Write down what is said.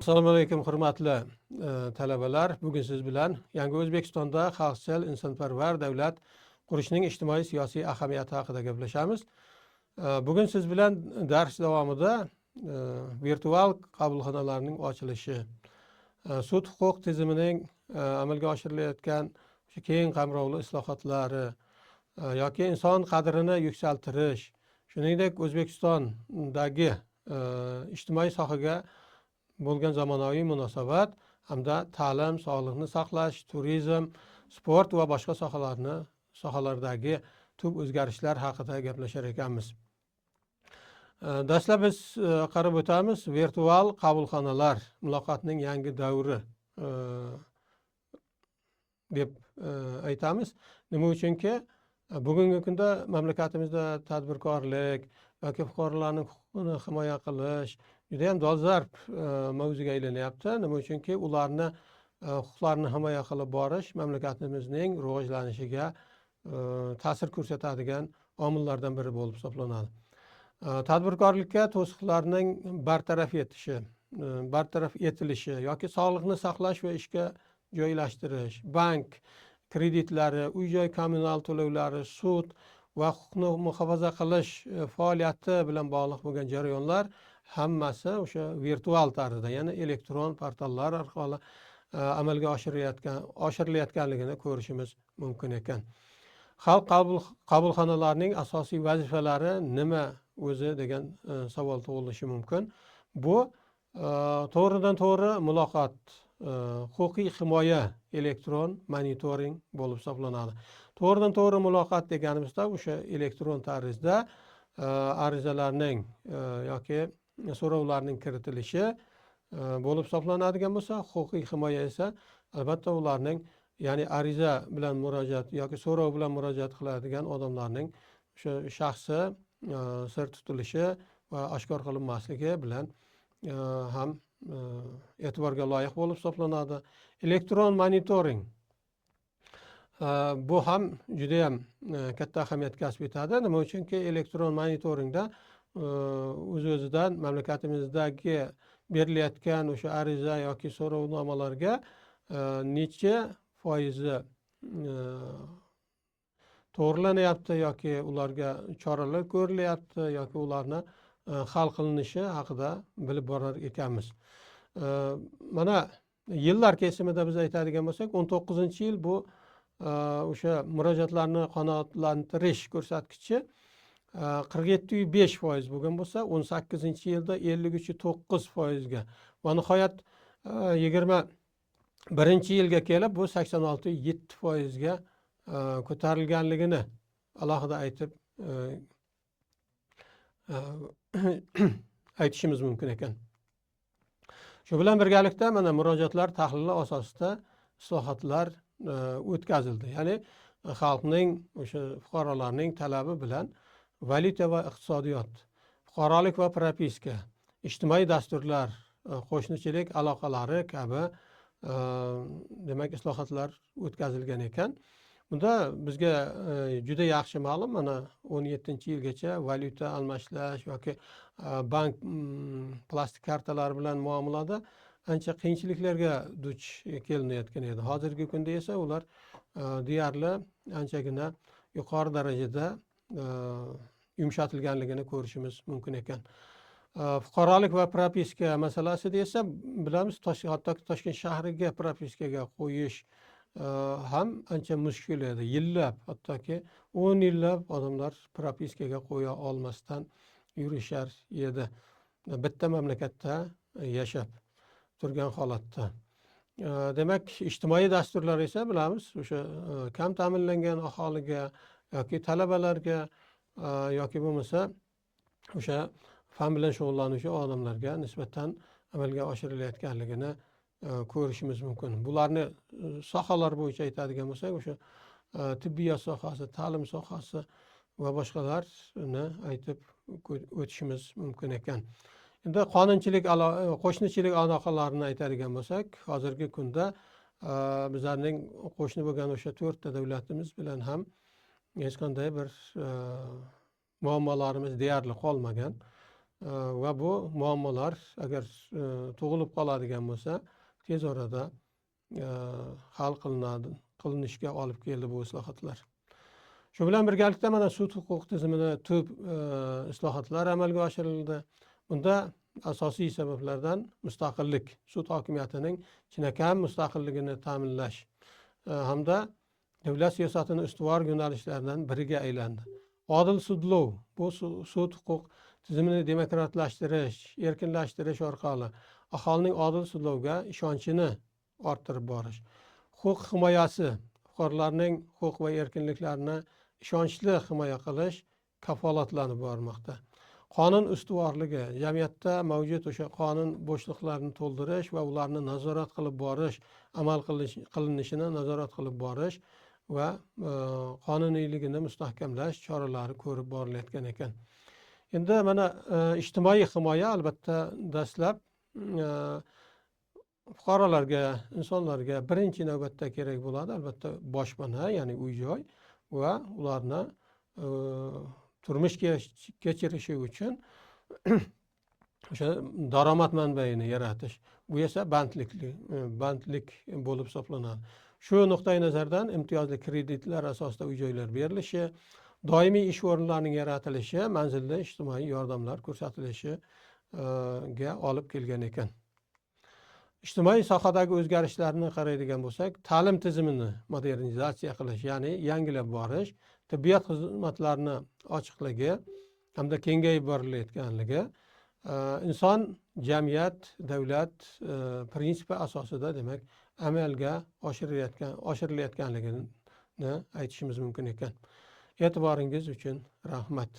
Assalomu alaykum hurmatli talabalar. Bugun siz bilan Yangi O'zbekistonda xalqchil insonparvar davlat qurishning ijtimoiy siyosiy ahamiyati haqida gaplashamiz. Bugun siz bilan dars davomida virtual qabulxonalarning ochilishi, sud huquq tizimining amalga oshirilayotgan keng qamrovli islohotlari yoki inson qadrini yuksaltirish, shuningdek O'zbekistondagi ijtimoiy sohaga bo'lgan zamonaviy munosabat hamda ta'lim, sog'liqni saqlash, turizm, sport va boshqa sohalardagi tub o'zgarishlar haqida gaplashar ekanmiz. Dastlab biz qarab o'tamiz virtual qabulxonalar muloqotning yangi davri deb aytamiz. Nima uchunki bugungi kunda mamlakatimizda tadbirkorlik yoki fuqarolarning huquqini himoya qilish juda ham dolzarb mavzuga aylanyapti. Nima uchunki ularni huquqlarini himoya qilib borish mamlakatimizning rivojlanishiga ta'sir ko'rsatadigan omillardan biri bo'lib hisoblanadi. Tadbirkorlikka to'siqlarning bartaraf etilishi yoki sog'liqni saqlash va ishga joylashtirish, bank kreditlari, uy-joy kommunal to'lovlari, sud va huquqni muhofaza qilish faoliyati bilan bog'liq bo'lgan jarayonlar hammasi o'sha virtual tarzda, ya'ni elektron portallar orqali amalga oshirilayotganligini ko'rishimiz mumkin ekan. Xalq qabulxonalarining asosiy vazifalari nima o'zi degan savol tug'ilishi mumkin. Bu to'g'ridan to'g'ri muloqot, huquqiy himoya, elektron monitoring bo'lib hisoblanadi. To'g'ridan to'g'ri muloqot deganimizda o'sha elektron tarzda arizalarning yoki so'rovlarning kiritilishi bo'lib hisoblanadigan bo'lsa, huquqiy himoya esa albatta ularning, ya'ni ariza bilan murojaat yoki so'rov bilan murojaat qiladigan odamlarning o'sha shaxsi sir tutilishi va oshkor qilinmasligi bilan ham e'tiborga loyiq bo'lib hisoblanadi. Elektron monitoring bu ham juda ham katta ahamiyat kasb etadi. Nima uchunki elektron monitoringda o'z-o'zidan mamlakatimizdagi berilayotgan o'sha ariza yoki so'rovnomalarga necha foizi to'g'rilanyapti yoki ularga choralar ko'rilyapti yoki ularni hal qilinishi haqida bilib borar ekanmiz. Mana yillar kesimida biz aytadigan bo'lsak, 19-yil bu o'sha murojaatlarni qanoatlantirish ko'rsatkichi 47,5% bo'lgan bo'lsa, 18-yilda 53,9%ga va nihoyat 21-yilga kelib bu 86,7%ga ko'tarilganligini alohida aytishimiz mumkin ekan. Shu bilan birgalikda mana murojaatlar tahlili asosida islohotlar o'tkazildi. Ya'ni xalqning, o'sha fuqarolarning talabi bilan valyuta va iqtisodiyot, fuqarolik va propiska, ijtimoiy dasturlar, qo'shnichilik aloqalari kabi demak islohotlar o'tkazilgan ekan. Bunda bizga juda yaxshi ma'lum, mana 17-yilgacha valyuta almashlash yoki bank plastik kartalari bilan muomalada ancha qiyinchiliklarga duch kelinayotgan edi. Hozirgi kunda esa ular deyarli anchagina yuqori darajada yumshatilganligini ko'rishimiz mumkin ekan. Fuqarolik va propiska masalasida esa bilamiz, hattoki Toshkent shahriga propiskaga qo'yish ham ancha mushkul edi. Yillab, hattoki 10 yillab odamlar propiskaga qo'ya olmasdan yurishar edi. Bitta mamlakatda yashab turgan holatda. Demak, ijtimoiy dasturlar esa bilamiz, o'sha kam ta'minlangan aholiga yoki talabalarga yoki bo'lmasa o'sha fan bilan shug'ullanuvchi odamlarga nisbatan amalga oshirilayotganligini ko'rishimiz mumkin. Bularni sohalar bo'yicha aytadigan bo'lsak, o'sha tibbiyot sohasi, ta'lim sohasi va boshqalarni aytib o'tishimiz mumkin ekan. Endi qonunchilik, qo'shnichilik aloqalarini aytadigan bo'lsak, hozirgi kunda bizlarning qo'shni bo'lgan o'sha 4 ta davlatimiz bilan ham hech qanday bir muammolarimiz deyarli qolmagan. va bu muammolar agar tug'ilib qoladigan bo'lsa tez orada hal qilinishga olib keldi bu islohotlar. Shu bilan birgalikda mana sud huquq tizimida tub islohotlar amalga oshirildi. Bunda asosiy sabablardan mustaqillik, sud hokimiyatining chinakam mustaqilligini ta'minlash hamda davlat siyosatining ustuvor yo'nalishlaridan biriga aylandi. Odil sudlov, bu sud huquq tizimini demokratlashtirish, erkinlashtirish orqali aholining odil sudlovga ishonchini orttirib borish. Huquq himoyasi, fuqarolarning huquq va erkinliklarini ishonchli himoya qilish kafolatlanib bormoqda. Qonun ustuvorligi, jamiyatda mavjud o'sha qonun bo'shliqlarini to'ldirish va ularni nazorat qilib borish, amal qilinishini nazorat qilib borish va qonuniyligini mustahkamlash choralari ko'rib borilayotgan ekan. Endi mana ijtimoiy himoya albatta dastlab fuqarolarga, insonlarga birinchi navbatda kerak bo'ladi. Albatta boshpana, ya'ni uy-joy va ularni turmush kechirishi uchun o'sha daromad manbaini yaratish. Bu esa bandlik bo'lib hisoblanadi. Shu nuqtai nazardan imtiyozli kreditlar asosida uy-joylar berilishi, doimiy ish o'rinlarining yaratilishi, manzilda ijtimoiy yordamlar ko'rsatilishiga olib kelgan ekan. Ijtimoiy sohadagi o'zgarishlarni qaraydigan bo'lsak, ta'lim tizimini modernizatsiya qilish, ya'ni yangilab borish, tibbiyot xizmatlarini ochiqligi hamda kengayib borilayotganligi, inson, jamiyat, davlat prinsipi asosida demak amalga oshirilayotganligini aytishimiz mumkin ekan. E'tiboringiz uchun rahmat.